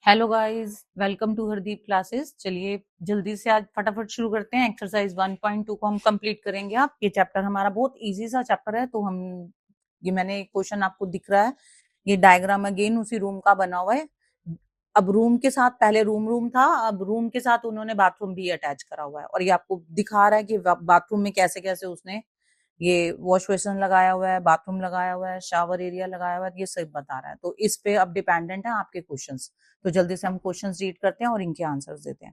Hello guys, welcome to Hardeep classes. चलिए जल्दी से आज फटाफट शुरू करते हैं। एक्सरसाइज 1.2 को हम कंप्लीट करेंगे। आप ये चैप्टर हमारा बहुत इजी सा चैप्टर है, तो हम ये मैंने एक क्वेश्चन आपको दिख रहा है, ये डायग्राम अगेन उसी रूम का बना हुआ है। अब रूम के साथ पहले रूम था, अब रूम के साथ उन्होंने बाथरूम भी अटैच करा हुआ है और ये आपको दिखा रहा है कि बाथरूम में कैसे कैसे उसने ये वॉश बेसिन लगाया हुआ है, बाथरूम लगाया हुआ है, शावर एरिया लगाया हुआ है, ये सब बता रहा है। तो इस पे अब डिपेंडेंट है आपके क्वेश्चंस। तो जल्दी से हम क्वेश्चंस रीड करते हैं और इनके आंसर्स देते हैं।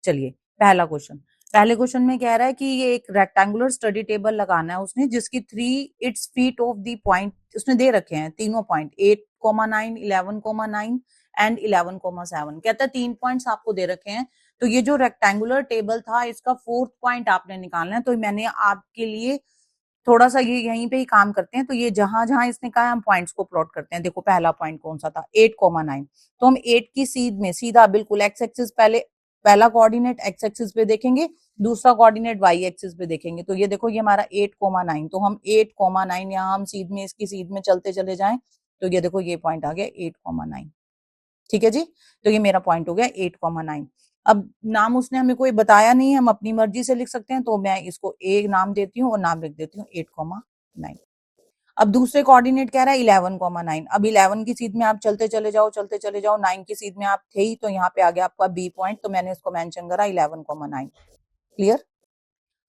चलिए पहला क्वेश्चन। पहले क्वेश्चन में कह रहा है कि ये एक रेक्टेंगुलर स्टडी टेबल लगाना है उसने, जिसकी 3 फीट ऑफ द पॉइंट उसने दे रखे हैं, तीनों पॉइंट 8,9, 11,9 एंड 11,7। कहता है 3 पॉइंट्स आपको दे रखे हैं। तो ये जो रेक्टेंगुलर टेबल था, इसका 4th पॉइंट आपने निकालना है। तो मैंने आपके लिए थोड़ा सा ये यहीं पे ही काम करते हैं। तो ये जहां जहां इसने कहा हम पॉइंट्स को प्लॉट करते हैं। देखो पहला पॉइंट कौन सा था, 8,9। तो हम 8 की सीध में सीधा बिल्कुल एक्स एक्सिस पहले, पहला कोऑर्डिनेट एक्स एक्सिस पे देखेंगे, दूसरा कोऑर्डिनेट वाई एक्सिस पे देखेंगे। तो ये देखो ये हमारा 8,9। तो हम 8,9 यहाँ हम सीध में इसकी सीध में चलते चले जाएं, तो ये देखो ये पॉइंट आ गया 8,9। ठीक है जी। तो ये मेरा पॉइंट हो गया 8,9। अब नाम उसने हमें कोई बताया नहीं है, हम अपनी मर्जी से लिख सकते हैं। तो मैं इसको एक नाम देती हूँ और नाम लिख देती हूँ 8,9। अब दूसरे कोऑर्डिनेट कह रहा है 11,9। अब 11 की सीध में आप चलते चले जाओ, चलते चले जाओ। 9 की सीध में आप थे ही, तो यहाँ पे आ गया आपका बी पॉइंट। तो मैंने इसको मेंशन करा 11,9। क्लियर।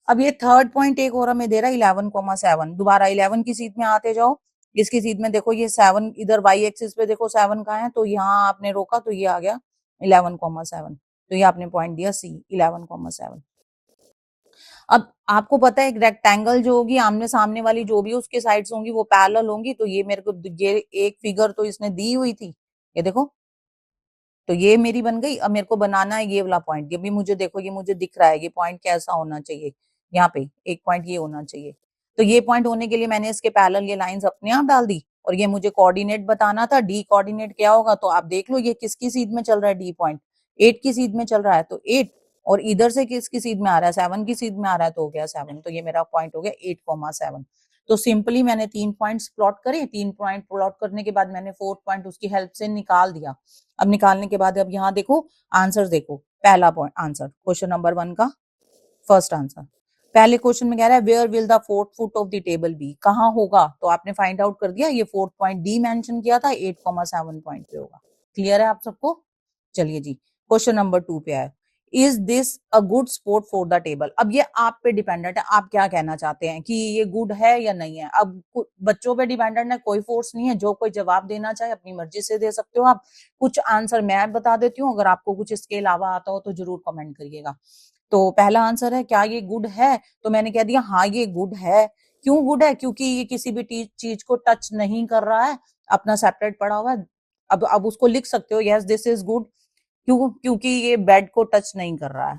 अब ये थर्ड पॉइंट एक और हमें दे रहा है 11,7। दोबारा 11 की सीध में आते जाओ, इसकी सीध में देखो ये 7 इधर वाई एक्सिस पे देखो 7 कहाँ है, तो यहाँ आपने रोका तो ये आ गया 11,7। तो ये आपने पॉइंट दिया सी 11,7। अब आपको पता है एक रेक्टेंगल जो होगी, आमने सामने वाली जो भी उसके साइड्स होंगी वो पैरेलल होंगी। तो ये मेरे को ये एक फिगर तो इसने दी हुई थी, ये देखो। तो ये मेरी बन गई। अब मेरे को बनाना है ये वाला पॉइंट। ये भी मुझे देखो, ये मुझे दिख रहा है, ये पॉइंट कैसा होना चाहिए। यहाँ पे एक पॉइंट ये होना चाहिए। तो ये पॉइंट होने के लिए मैंने इसके पैरेलल ये लाइंस अपने आप डाल दी। और ये मुझे कोऑर्डिनेट बताना था, डी कोऑर्डिनेट क्या होगा। तो आप देख लो ये किसकी सीध में चल रहा है, डी पॉइंट 8 की सीध में चल रहा है। तो 8 और इधर से किसकी सीध में आ रहा है, 7 की सीध में आ रहा है। तो हो गया 7। तो ये मेरा पॉइंट हो गया 8,7। तो सिंपली मैंने 3 पॉइंट्स प्लॉट करे। 3 पॉइंट प्लॉट करने के बाद मैंने 4th पॉइंट उसकी हेल्प से निकाल दिया। अब निकालने के बाद अब यहाँ देखो आंसर देखो। पहला पॉइंट आंसर क्वेश्चन नंबर 1 का फर्स्ट आंसर। पहले क्वेश्चन में कह रहा है where will the 4th foot of the table be, कहाँ होगा। तो आपने फाइंड आउट कर दिया, ये 4th पॉइंट डी मेंशन किया था, 8,7 पॉइंट पे होगा। क्लियर है आप सबको। चलिए जी क्वेश्चन नंबर 2 पे आए। Is this a good sport for the table. अब ये आप पे डिपेंडेंट है, आप क्या कहना चाहते हैं कि ये गुड है या नहीं है। अब बच्चों पे डिपेंडेंट है, कोई फोर्स नहीं है। जो कोई जवाब देना चाहे अपनी मर्जी से दे सकते हो आप। कुछ आंसर मैं बता देती हूँ, अगर आपको कुछ इसके अलावा आता हो तो जरूर कमेंट करिएगा। तो पहला आंसर है क्या ये गुड है। तो मैंने कह दिया हाँ ये गुड है। क्यों गुड है, क्योंकि ये किसी भी चीज को टच नहीं कर रहा है, अपना सेपरेट पड़ा हुआ है। अब उसको लिख सकते हो यस दिस इज गुड। क्यों, क्योंकि ये बेड को टच नहीं कर रहा है,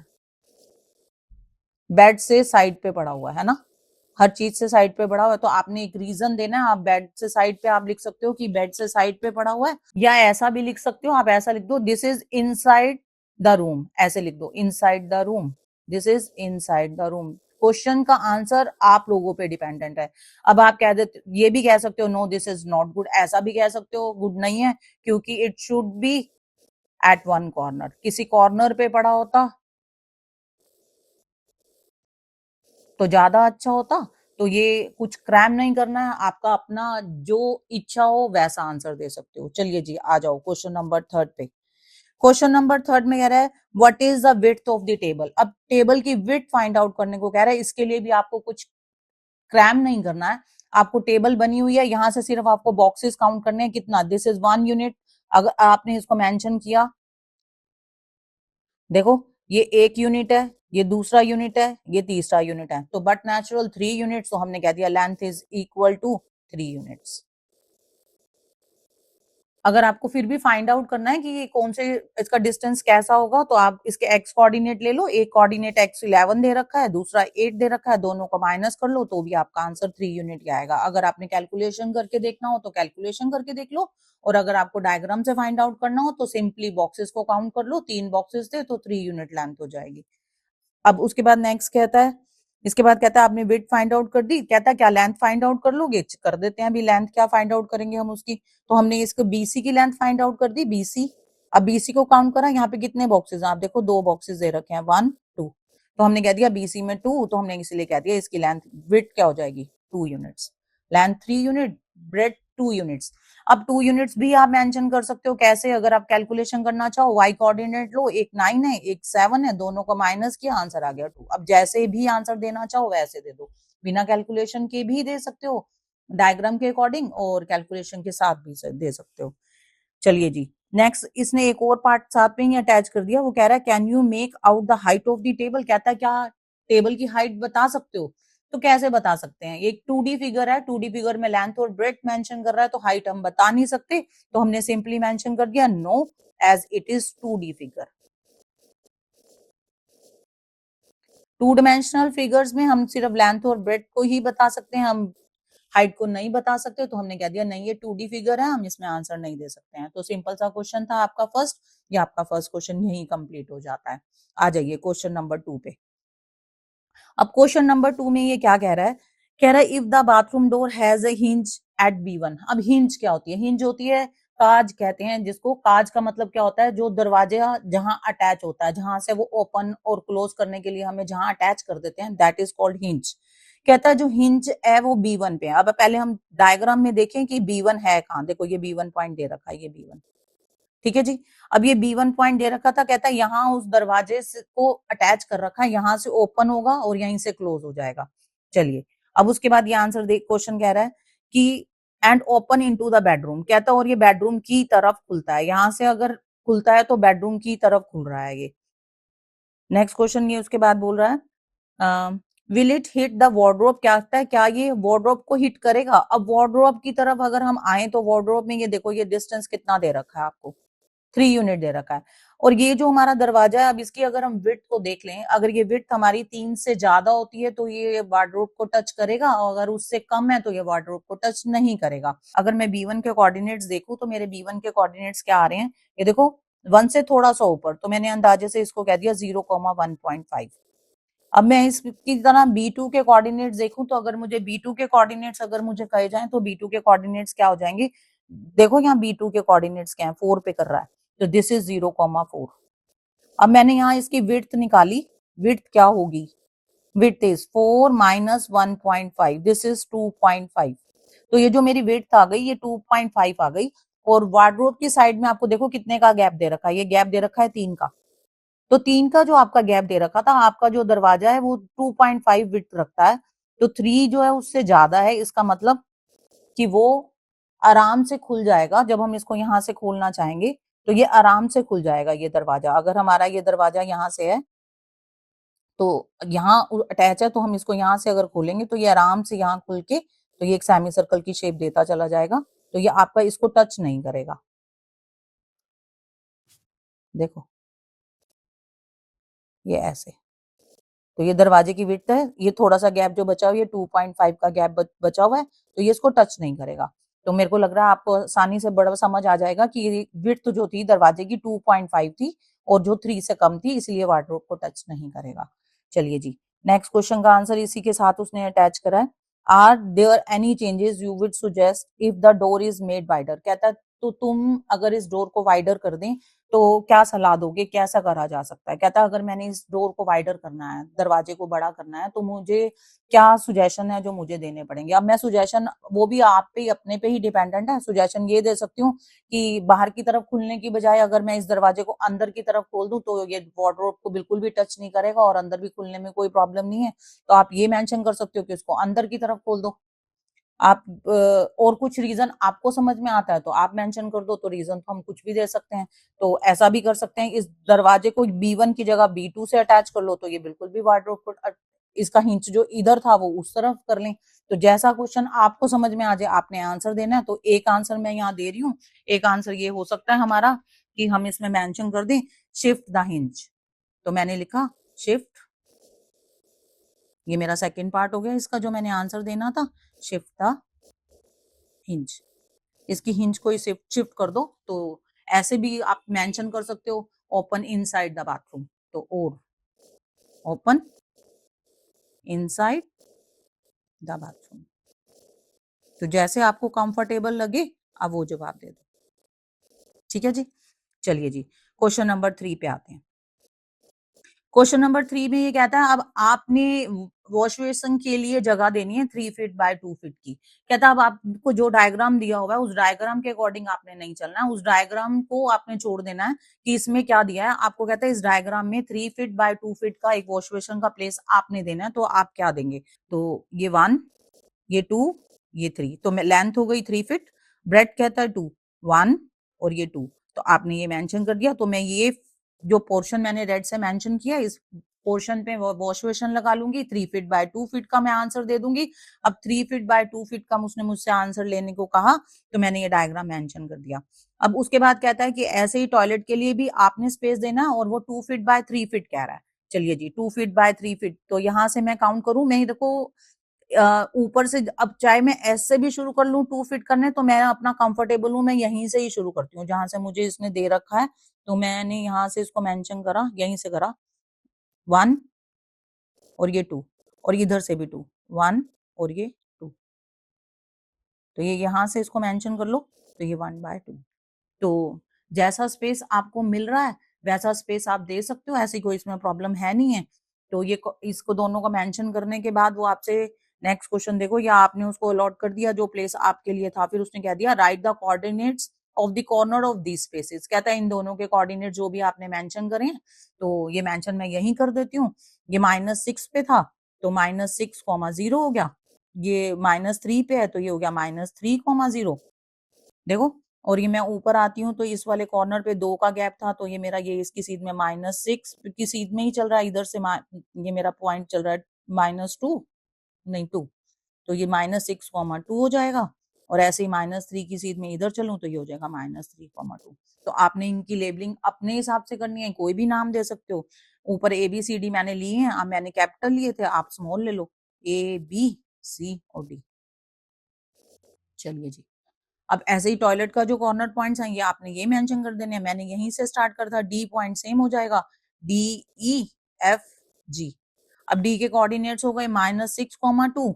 बेड से साइड पे पड़ा हुआ है ना, हर चीज से साइड पे पड़ा हुआ है। तो आपने एक रीजन देना है। आप बेड से साइड पे आप लिख सकते हो कि बेड से साइड पे पड़ा हुआ है, या ऐसा भी लिख सकते हो। आप ऐसा लिख दो this is inside the room, ऐसे लिख दो inside the room, this is inside the room. Question का आंसर आप लोगों पे डिपेंडेंट है। अब आप कह देते, ये भी कह सकते हो no this is not good, ऐसा भी कह सकते हो गुड नहीं है क्योंकि it should be at one corner, किसी कॉर्नर पे पड़ा होता तो ज्यादा अच्छा होता। तो ये कुछ क्रैम नहीं करना है, आपका अपना जो इच्छा हो वैसा आंसर दे सकते हो। चलिए जी आ जाओ क्वेश्चन नंबर 3 पे। क्वेश्चन नंबर 3 में कह रहा है what is the width of the table. अब टेबल की विड्थ फाइंड आउट करने को कह रहा है। इसके लिए भी आपको कुछ क्रैम नहीं करना है। आपको टेबल बनी हुई है, यहां से सिर्फ आपको बॉक्सेस काउंट करने हैं, कितना दिस इज 1 यूनिट। अगर आपने इसको मेंशन किया, देखो ये 1 यूनिट है, ये दूसरा यूनिट है, ये तीसरा यूनिट है। तो बट नेचुरल 3 यूनिट्स, तो हमने कह दिया length is equal to 3 units. अगर आपको फिर भी फाइंड आउट करना है कि ये कौन से, इसका डिस्टेंस कैसा होगा, तो आप इसके एक्स कोऑर्डिनेट ले लो। एक कोऑर्डिनेट एक्स 11 दे रखा है, दूसरा 8 दे रखा है, दोनों को माइनस कर लो तो भी आपका आंसर 3 यूनिट ही आएगा। अगर आपने कैलकुलेशन करके देखना हो तो कैलकुलेशन करके देख लो, और अगर आपको डायग्राम से फाइंड आउट करना हो तो सिंपली बॉक्सेस को काउंट कर लो। 3 बॉक्सेस थे तो 3 यूनिट लेंथ हो जाएगी। अब उसके बाद नेक्स्ट कहता है, इसके बाद कहता है आपने विड्थ फाइंड आउट कर दी, कहता है क्या लेंथ फाइंड आउट कर लोगे। कर देते हैं अभी लेंथ क्या फाइंड आउट करेंगे हम उसकी। तो हमने इसको बीसी की लेंथ फाइंड आउट कर दी, बीसी अब बीसी को काउंट करा, यहाँ पे कितने बॉक्सेस हैं आप देखो, 2 बॉक्सेस दे रखे हैं, 1 2, तो हमने कह दिया बीसी में 2, तो हमने इसलिए कह दिया इसकी लेंथ विड्थ क्या हो जाएगी 2 units, length 3 unit, bread 2 units. अब 2 यूनिट्स भी आप मेंशन कर सकते हो, कैसे? अगर आप कैलकुलेशन करना चाहो, वाई कोऑर्डिनेट लो, एक 9 है एक 7 है, दोनों को माइनस किया, आंसर आ गया 2। अब जैसे भी आंसर देना चाहो वैसे दे दो, बिना कैलकुलेशन के भी दे सकते हो, डायग्राम के अकॉर्डिंग, और कैलकुलेशन के साथ भी दे सकते हो। चलिए जी, नेक्स्ट इसने एक और पार्ट साथ में ही अटैच कर दिया, वो कह रहा है can you make out the height of the table, कहता है क्या टेबल की हाइट बता सकते हो? तो कैसे बता सकते हैं? एक 2D फिगर है, 2D फिगर में लेंथ और ब्रेड्थ मेंशन कर रहा है, तो हाइट हम बता नहीं सकते, तो हमने सिंपली मेंशन कर दिया no, as it is 2D figure. 2 dimensional figures में हम सिर्फ लेंथ और ब्रेड्थ को ही बता सकते हैं, हम हाइट को नहीं बता सकते, तो हमने कह दिया नहीं ये 2D फिगर है, हम इसमें आंसर नहीं दे सकते हैं। तो सिंपल सा क्वेश्चन था आपका फर्स्ट, ये आपका फर्स्ट क्वेश्चन यही कंप्लीट हो जाता है। आ जाइए क्वेश्चन नंबर 2 पे। अब क्वेश्चन नंबर 2 में ये क्या कह रहा है? कह रहा है if the bathroom door has a hinge at B1। अब हिंज क्या होती है? हिंज होती है काज, कहते हैं जिसको। काज का मतलब क्या होता है? जो दरवाजा जहां अटैच होता है, जहां से वो ओपन और क्लोज करने के लिए हमें जहां अटैच कर देते हैं, दैट इज कॉल्ड हिंज। कहता है जो हिंज है वो B1 पे है। अब पहले हम डायग्राम में देखें कि B1 है कहां। देखो ये B1 पॉइंट दे रखा है, ये B1, ठीक है जी। अब ये B1 पॉइंट दे रखा था, कहता है यहाँ उस दरवाजे से को अटैच कर रखा है, यहां से ओपन होगा और यहीं से क्लोज हो जाएगा। चलिए, अब उसके बाद ये आंसर देख, क्वेश्चन कह रहा है कि and open into the bedroom, कहता है और ये बेडरूम की तरफ खुलता है, यहां से अगर खुलता है तो बेडरूम की तरफ खुल रहा है ये। नेक्स्ट क्वेश्चन ये उसके बाद बोल रहा है will it hit the wardrobe, क्या लगता है क्या ये वार्डरोब को हिट करेगा? अब वार्डरोब की तरफ अगर हम आए तो वार्डरोब में ये देखो ये डिस्टेंस कितना दे रखा है आपको, 3 यूनिट दे रखा है। और ये जो हमारा दरवाजा है, अब इसकी अगर हम विड्थ को देख लें, अगर ये विड्थ हमारी 3 से ज्यादा होती है तो ये वार्डरोब को टच करेगा, और अगर उससे कम है तो ये वार्डरोब को टच नहीं करेगा। अगर मैं B1 के कोऑर्डिनेट्स देखूं तो मेरे B1 के कोऑर्डिनेट्स क्या आ रहे हैं, ये देखो 1 से थोड़ा सा ऊपर, तो मैंने अंदाजे से इसको कह दिया 0,1.5। अब मैं इसकी तरह B2 के कोऑर्डिनेट्स देखूं, तो अगर मुझे B2 के कोऑर्डिनेट्स अगर मुझे कहे जाएं तो B2 के कोऑर्डिनेट्स क्या हो जाएंगे? देखो यहाँ B2 के कोऑर्डिनेट्स क्या है, 4 पे कर रहा है, तो दिस इज 0,4। अब मैंने यहाँ इसकी विड्थ निकाली, विड्थ क्या होगी? Width is 4 minus 1.5, this is 2.5। तो ये जो मेरी विड्थ आ गई ये 2.5 आ गई। और वार्डरोब की साइड में आपको देखो कितने का गैप दे रखा है, ये गैप दे रखा है 3 का। तो 3 का जो आपका गैप दे रखा था, आपका जो दरवाजा है वो 2.5 विड्थ रखता है, तो 3 जो है उससे ज्यादा है, इसका मतलब कि वो आराम से खुल जाएगा। जब हम इसको यहाँ से खोलना चाहेंगे तो ये आराम से खुल जाएगा ये दरवाजा। अगर हमारा ये दरवाजा यहाँ से है तो यहाँ अटैच है, तो हम इसको यहाँ से अगर खोलेंगे तो ये आराम से यहाँ खुल के, तो ये एक सेमी सर्कल की शेप देता चला जाएगा, तो ये आपका इसको टच नहीं करेगा। देखो ये ऐसे, तो ये दरवाजे की विड्थ है, ये थोड़ा सा गैप जो बचा हुआ है, ये 2.5 का गैप बचा हुआ है, तो ये इसको टच नहीं करेगा। तो मेरे को लग रहा है आपको आसानी से बड़ा समझ आ जाएगा कि विड्थ जो थी दरवाजे की 2.5 थी, और जो 3 से कम थी, इसलिए वार्डरोब को टच नहीं करेगा। चलिए जी, नेक्स्ट क्वेश्चन का आंसर इसी के साथ उसने अटैच करा है। Are there any changes you would suggest if the door is made wider, कहता है तो तुम अगर इस डोर को वाइडर कर दें तो क्या सलाह दोगे, कैसा करा जा सकता है? कहता है अगर मैंने इस डोर को वाइडर करना है, दरवाजे को बड़ा करना है, तो मुझे क्या सुजेशन है जो मुझे देने पड़ेंगे? अब मैं सुजेशन, वो भी आप पे अपने पे ही डिपेंडेंट है, सुजेशन ये दे सकती हूँ कि बाहर की तरफ खुलने की बजाय अगर मैं इस दरवाजे को अंदर की तरफ खोल दूं तो ये वार्डरोब को बिल्कुल भी टच नहीं करेगा और अंदर भी खुलने में कोई प्रॉब्लम नहीं है। तो आप ये मेंशन कर सकते हो कि इसको अंदर की तरफ खोल दो। आप और कुछ रीजन आपको समझ में आता है तो आप मेंशन कर दो, तो रीजन तो हम कुछ भी दे सकते हैं। तो ऐसा भी कर सकते हैं, इस दरवाजे को B1 की जगह B2 से अटैच कर लो, तो ये बिल्कुल भी वार्डरोब को इसका हिंच जो इधर था वो उस तरफ कर लें। तो जैसा क्वेश्चन आपको समझ में आ जाए आपने आंसर देना है। तो एक आंसर मैं यहाँ दे रही हूँ, एक आंसर ये हो सकता है हमारा कि हम इसमें मेंशन कर दें शिफ्ट द हिंज। तो मैंने लिखा शिफ्ट, ये मेरा सेकंड पार्ट हो गया इसका जो मैंने आंसर देना था, शिफ्ट द हिंज। इसकी हिंज को शिफ्ट कर दो। तो ऐसे भी आप मेंशन कर सकते हो ओपन इनसाइड द बाथरूम, तो और ओपन इनसाइड द बाथरूम। तो जैसे आपको कंफर्टेबल लगे आप वो जवाब दे दो, ठीक है जी। चलिए जी, क्वेश्चन नंबर 3 पे आते हैं। क्वेश्चन नंबर 3 में ये कहता है अब आपने वॉश बेसिन के लिए जगह देनी है 3 फीट बाय 2 फीट की। कहता है अब आपको जो डायग्राम दिया हुआ है उस डायग्राम के अकॉर्डिंग आपने नहीं चलना है, उस डायग्राम को आपने छोड़ देना है कि इसमें क्या दिया है। आपको कहता है इस डायग्राम में 3 फीट बाय 2 फीट का एक वॉश बेसिन का प्लेस आपने देना है, तो आप क्या देंगे? तो ये 1, ये 2, ये 3, तो मैं लेंथ हो गई 3 फीट, ब्रेड्थ कहता है 2, 1 और ये 2, तो आपने ये मेंशन कर दिया। तो मैं ये जो पोर्शन मैंने रेड से मेंशन किया इस पोर्शन पे वॉश बेसिन लगा लूंगी, 3 फीट बाय 2 फीट का मैं आंसर दे दूंगी। अब 3 फीट बाय 2 फीट का उसने मुझसे आंसर लेने को कहा, तो मैंने ये डायग्राम मेंशन कर दिया। अब उसके बाद कहता है कि ऐसे ही टॉयलेट के लिए भी आपने स्पेस देना है और वो 2 फीट बाय 3 फीट कह रहा है। चलिए जी, 2 फीट बाय 3 फीट, तो यहाँ से मैं काउंट करूं, मैं ही देखो ऊपर से अब चाहे मैं एस से भी शुरू कर लूं 2 फीट करने, तो मैं अपना कंफर्टेबल हूं, मैं यहीं से ही शुरू करती हूँ जहां से मुझे इसने दे रखा है। तो मैंने यहाँ से इसको मेंशन करा, यहीं से करा 1 और ये 2 और इधर से भी 2, 1 और ये 2, तो ये यहाँ से इसको मेंशन कर लो, तो ये 1/2। तो जैसा स्पेस आपको मिल रहा है वैसा स्पेस आप दे सकते हो, ऐसी कोई इसमें प्रॉब्लम है नहीं है। तो ये इसको दोनों का मेंशन करने के बाद वो आपसे नेक्स्ट क्वेश्चन देखो, या आपने उसको अलॉट कर दिया जो प्लेस आपके लिए था, फिर उसने कह दिया right the coordinates of the corner of these spaces. कहता है इन दोनों के कोऑर्डिनेट जो भी आपने मेंशन करे हैं, तो ये मेंशन मैं यहीं कर देती हूँ। ये -6 पे था तो -6, 0 हो गया। ये -3 पे है तो ये हो गया -3, 0। देखो, और ये मैं ऊपर आती हूँ तो इस वाले कॉर्नर पे 2 का गैप था, तो ये मेरा ये इसकी सीध में -6 की सीध में ही चल रहा है। इधर से ये मेरा पॉइंट चल रहा है -2, नहीं 2, तो ये -6, 2 हो जाएगा। और ऐसे ही -3 की सीध में इधर चलूं तो ये हो जाएगा -3, 2। तो आपने इनकी लेबलिंग अपने हिसाब से करनी है, कोई भी नाम दे सकते हो। ऊपर ABCD मैंने लिए हैं, अब मैंने कैपिटल लिए थे, आप स्मॉल ले लो, ABC और D। चलिए जी, अब ऐसे ही टॉयलेट का जो कॉर्नर पॉइंट्स हैं ये आपने ये मेंशन कर देने हैं। मैंने यहीं से स्टार्ट कर था, डी पॉइंट सेम हो जाएगा, DEFG। अब डी के कोऑर्डिनेट्स हो गए -6, 2।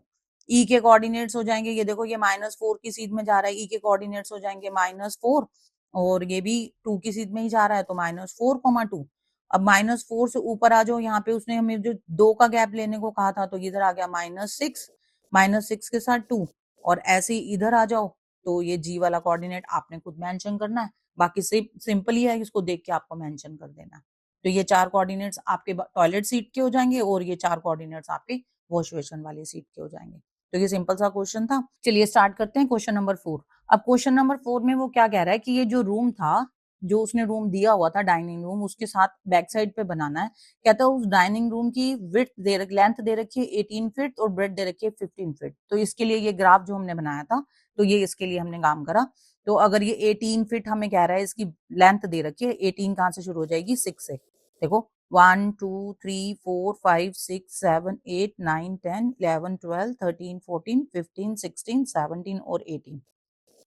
ई के कोऑर्डिनेट्स हो जाएंगे, ये देखो ये -4 की सीध में जा रहा है, ई के कोऑर्डिनेट्स हो जाएंगे -4 और ये भी 2 की सीध में ही जा रहा है तो -4, 2। अब -4 से ऊपर आ जाओ, यहाँ पे उसने हमें जो 2 का गैप लेने को कहा था तो इधर आ गया -6 के साथ 2, और ऐसे ही इधर आ जाओ तो ये जी वाला कोऑर्डिनेट आपने खुद मेंशन करना है। बाकी सिंपल ही है, इसको देख के आपको मेंशन कर देना है। तो ये 4 कोऑर्डिनेट्स आपके टॉयलेट सीट के हो जाएंगे और ये 4 कोऑर्डिनेट्स आपके वॉश बेसिन वाली सीट के हो जाएंगे। तो ये सिंपल सा क्वेश्चन था। चलिए स्टार्ट करते हैं क्वेश्चन नंबर 4। अब क्वेश्चन नंबर 4 में वो क्या कह रहा है कि ये जो रूम था, जो उसने रूम दिया हुआ था डाइनिंग रूम, उसके साथ बैक साइड पे बनाना है। कहता है उस डाइनिंग रूम की विड्थ लेंथ दे रखी है 18 फीट और ब्रेड दे रखी है 15 फीट। तो इसके लिए ये ग्राफ जो हमने बनाया था, तो ये इसके लिए हमने काम करा। तो अगर ये 18 फीट हमें कह रहा है, इसकी लेंथ दे रखी है, 18 कहाँ से शुरू हो जाएगी? 6 से। देखो 1 2 3 4 5 6 7 8 9 10 11 12 13 14 15 16 17 और 18,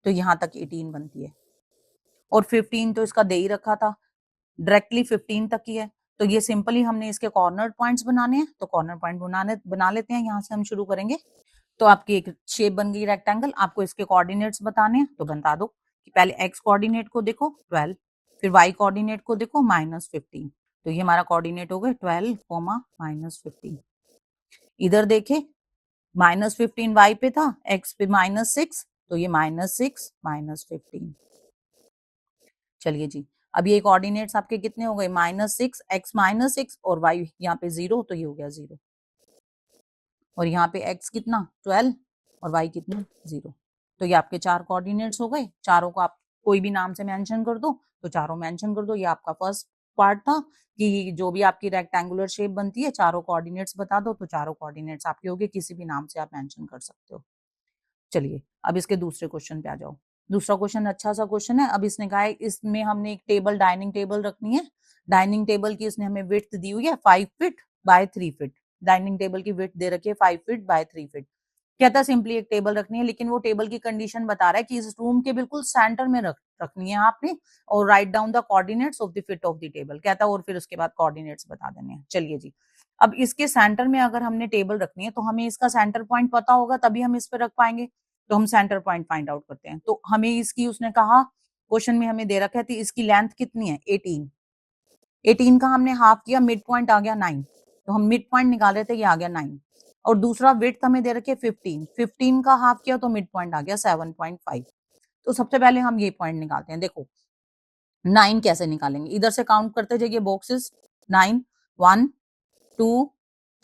तो यहाँ तक 18 बनती है। और 15 तो इसका दे ही रखा था, डायरेक्टली 15 तक ही है। तो ये सिंपली हमने इसके कॉर्नर पॉइंट्स बनाने हैं, तो कॉर्नर पॉइंट बना लेते हैं। यहाँ से हम शुरू करेंगे। तो आपकी एक शेप बन गई रेक्टेंगल। आपको इसके कोऑर्डिनेट्स बताने हैं तो बता दो कि पहले एक्स कोऑर्डिनेट को देखो 12, फिर वाई कोऑर्डिनेट को देखो -15। तो ये हमारा कोऑर्डिनेट हो गए 12, -15। इधर देखे -15 वाई पे था, एक्स पे -6, तो ये -6, -15। चलिए जी, अब ये कोऑर्डिनेट्स आपके कितने हो गए? -6, एक्स -6 और वाई यहाँ पे 0, तो ये हो गया 0। और यहाँ पे x कितना 12 और y कितना 0। तो ये आपके 4 कोऑर्डिनेट्स हो गए। चारों को आप कोई भी नाम से मेंशन कर दो, तो चारों मेंशन कर दो। ये आपका फर्स्ट पार्ट था कि जो भी आपकी रेक्टेंगुलर शेप बनती है, चारों कोऑर्डिनेट्स बता दो, तो चारों कोऑर्डिनेट्स आपके हो गए। किसी भी नाम से आप मेंशन कर सकते हो। चलिए अब इसके दूसरे क्वेश्चन पे आ जाओ। दूसरा क्वेश्चन अच्छा सा क्वेश्चन है। अब इसने कहा है इसमें हमने एक टेबल, डाइनिंग टेबल रखनी है। डाइनिंग टेबल की इसने हमें विड्थ दी हुई है 5 feet by 3 feet. Dining table की विड्थ दे रखी है 5 फीट बाय 3 फीट। कहता है सिंपली एक टेबल रखनी है, लेकिन वो टेबल की कंडीशन बता रहा है कि इस रूम के बिल्कुल सेंटर में रखनी है आपने, और write down the coordinates of the fit of the table. कहता है और फिर उसके बाद कोऑर्डिनेट्स बता देने हैं। चलिए जी, अब इसके सेंटर में अगर हमने टेबल रखनी है तो हमें इसका सेंटर पॉइंट पता होगा, तभी हम इस पे रख पाएंगे। तो हम सेंटर पॉइंट फाइंड आउट करते हैं। तो हमें इसकी उसने कहा क्वेश्चन में हमें दे रखा है थी इसकी लेंथ कितनी है 18, 18 का हमने हाफ किया, मिड पॉइंट आ गया 9, तो हम मिड पॉइंट निकाल रहे थे, ये आ गया 9। और दूसरा विड्थ हमें दे रखी है 15, 15 का हाफ किया तो मिड पॉइंट आ गया 7.5। तो सबसे पहले हम ये पॉइंट निकालते हैं। देखो 9 कैसे निकालेंगे, इधर से काउंट करते जाइए बॉक्सेस, 9 1 2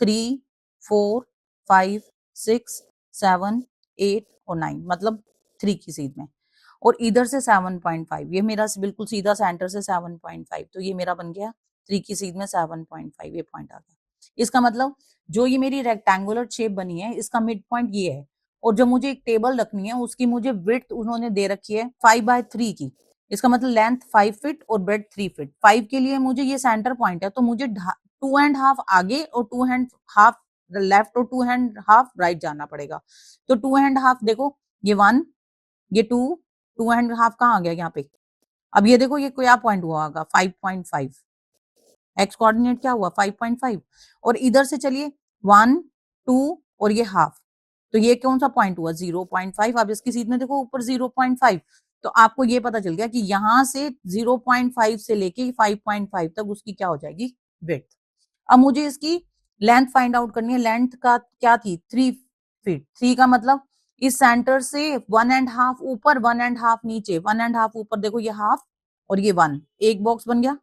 3 4 5 6 7 8 और 9, मतलब 3 की सीध में, और इधर से 7.5, ये मेरा बिल्कुल सीधा सेंटर से 7.5, तो ये मेरा बन गया 3 की सीध में 7.5, ये पॉइंट आ गया। इसका मतलब जो ये मेरी रेक्टेंगुलर शेप बनी है इसका मिड पॉइंट ये है, और जो मुझे एक टेबल रखनी है उसकी मुझे विड्थ उन्होंने दे रखी है 5/3 की, इसका मतलब लेंथ 5 फीट और ब्रेड 3 फीट। 5 के लिए मुझे ये सेंटर पॉइंट है, तो मुझे 2.5 आगे और 2.5 लेफ्ट और 2.5 राइट जाना पड़ेगा। तो 2.5 देखो, ये 1, ये 2, 2.5 कहाँ आ गया यहाँ पे। अब ये देखो ये क्या पॉइंट हुआ होगा 5.5, एक्स कोऑर्डिनेट क्या हुआ 5.5, और इधर से चलिए 1 2 और ये हाफ, तो ये कौन सा पॉइंट हुआ 0.5। अब इसकी सीध में देखो ऊपर 0.5, तो आपको ये पता चल गया कि यहां से 0.5 से लेके 5.5 तक उसकी क्या हो जाएगी विड्थ। अब मुझे इसकी लेंथ फाइंड आउट करनी है। लेंथ का क्या थी 3 फीट, 3 का मतलब इस सेंटर से 1.5 ऊपर 1.5 नीचे, 1.5 ऊपर देखो ये हाफ और ये 1, एक बॉक्स बन गया।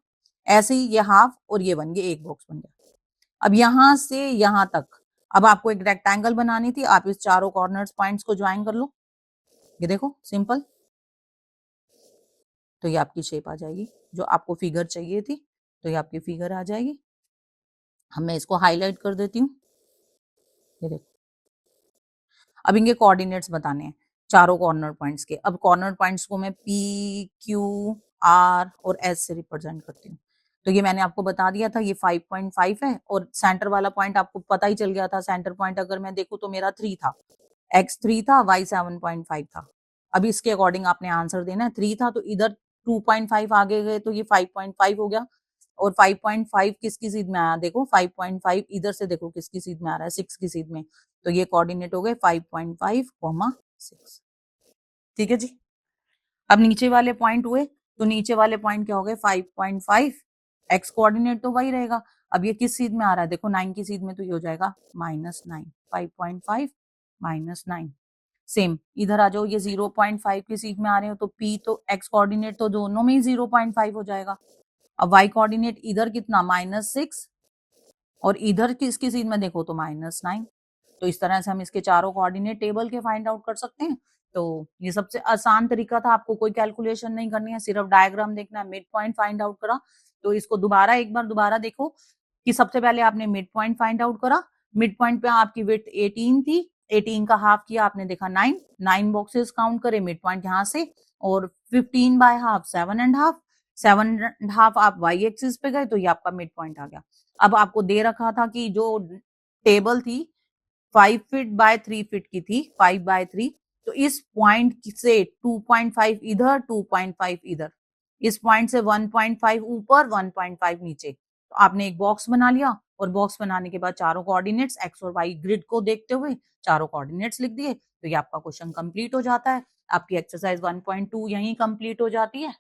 ऐसे ही ये हाफ और ये 1, ये एक बॉक्स बन गया। अब यहां से यहां तक अब आपको एक रेक्टेंगल बनानी थी, आप इस चारों कॉर्नर्स पॉइंट्स को ज्वाइन कर लो, ये देखो सिंपल, तो ये आपकी शेप आ जाएगी जो आपको फिगर चाहिए थी, तो ये आपकी फिगर आ जाएगी। हम मैं इसको हाईलाइट कर देती हूँ, ये देखो। अब इनके कोऑर्डिनेट्स बताने हैं चारों कॉर्नर पॉइंट्स के। अब कॉर्नर पॉइंट्स को मैं P Q R और S से रिप्रेजेंट करती हूँ। तो ये मैंने आपको बता दिया था, ये 5.5 है, और सेंटर वाला पॉइंट आपको पता ही चल गया था। सेंटर पॉइंट अगर मैं देखूं तो मेरा 3 था, X 3 था, Y 7.5 था। अब इसके अकॉर्डिंग आपने आंसर देना है। 3 था तो इधर 2.5 आगे गए तो ये 5.5 हो गया, और 5.5 किसकी सीध में आया देखो, 5.5 इधर से देखो किसकी सीध में आ रहा है 6 की सीध में, तो ये कोऑर्डिनेट हो गए 5.5, 6। ठीक है जी। अब नीचे वाले पॉइंट हुए, तो नीचे वाले पॉइंट क्या हो गए 5.5, एक्स कोऑर्डिनेट तो वही रहेगा। अब ये किस सीध में आ रहा है देखो 9 की सीध में, तो ये हो जाएगा -9, 5.5 -9। सेम इधर आ जाओ, ये 0.5 की सीध में आ रहे हो, तो P तो एक्स कोऑर्डिनेट तो दोनों में ही 0.5 हो जाएगा। अब y कोऑर्डिनेट इधर कितना -6, और इधर किसकी सीध में देखो तो -9। तो इस तरह से हम इसके चारों कोऑर्डिनेट टेबल के फाइंड आउट कर सकते हैं। तो ये सबसे आसान तरीका था, आपको कोई कैलकुलेशन नहीं करनी है, सिर्फ डायग्राम देखना है। मिड पॉइंट फाइंड आउट करा, तो इसको दोबारा एक बार दोबारा देखो कि सबसे पहले आपने मिड पॉइंट फाइंड आउट करा। मिड पॉइंट पे आपकी विड्थ 18 थी, 18 का हाफ किया आपने देखा 9, 9 बॉक्सेस काउंट करे मिड पॉइंट यहाँ से, और 15/2 7.5, 7.5 आप वाई एक्सिस पे गए, तो ये आपका मिड पॉइंट आ गया। अब आपको दे रखा था कि जो टेबल थी 5 फीट बाय 3 फीट की थी, 5/3, तो इस पॉइंट से 2.5 इधर 2.5 इधर, इस पॉइंट से 1.5 ऊपर 1.5 नीचे, तो आपने एक बॉक्स बना लिया, और बॉक्स बनाने के बाद चारों कोऑर्डिनेट्स एक्स और वाई ग्रिड को देखते हुए चारों कोऑर्डिनेट्स लिख दिए, तो ये आपका क्वेश्चन कंप्लीट हो जाता है। आपकी एक्सरसाइज 1.2 यहीं कंप्लीट हो जाती है।